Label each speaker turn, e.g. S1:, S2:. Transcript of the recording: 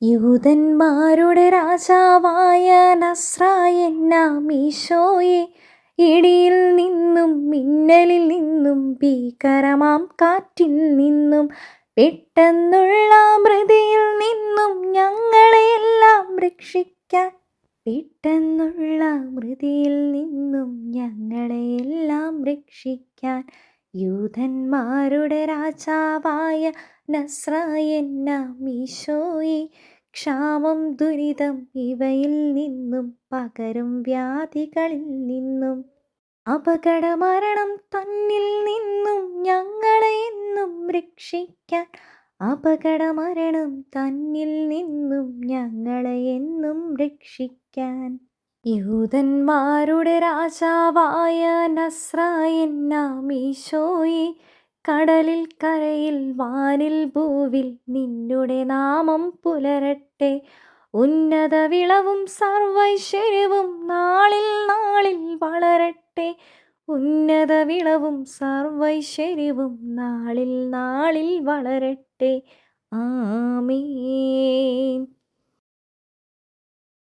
S1: യൂതന്മാരുടെ രാജാവായ നസ്രായനാമീശോയെ, ഇടിയിൽ നിന്നും മിന്നലിൽ നിന്നും ഭീകരമാം കാറ്റിൽ നിന്നും പെട്ടെന്നുള്ള മൃതിയിൽ നിന്നും ഞങ്ങളെയെല്ലാം രക്ഷിക്കാൻ, പെട്ടെന്നുള്ള മൃതിയിൽ നിന്നും ഞങ്ങളെയെല്ലാം രക്ഷിക്കാൻ യൂതന്മാരുടെ രാജാവായ നസ്രായനാമീശോയെ, ക്ഷാമം ദുരിതം ഇവയിൽ നിന്നും പകരും വ്യാധികളിൽ നിന്നും അപകടമരണം തന്നിൽ നിന്നും ഞങ്ങളെ എന്നും രക്ഷിക്കാൻ, അപകടമരണം തന്നിൽ നിന്നും ഞങ്ങളെ എന്നും രക്ഷിക്കാൻ യൂതന്മാരുടെ രാജാവായ നസ്രായനാമീശോയെ, കടലിൽ കരയിൽ വാനിൽ ഭൂവിൽ നിന്നുടെ നാമം പുലരട്ടെ. ഉന്നത വിളവും സർവൈശ്വര്യവും നാളിൽ നാളിൽ വളരട്ടെ. ഉന്നത വിളവും സർവൈശ്വര്യവും നാളിൽ നാളിൽ വളരട്ടെ. ആമേൻ.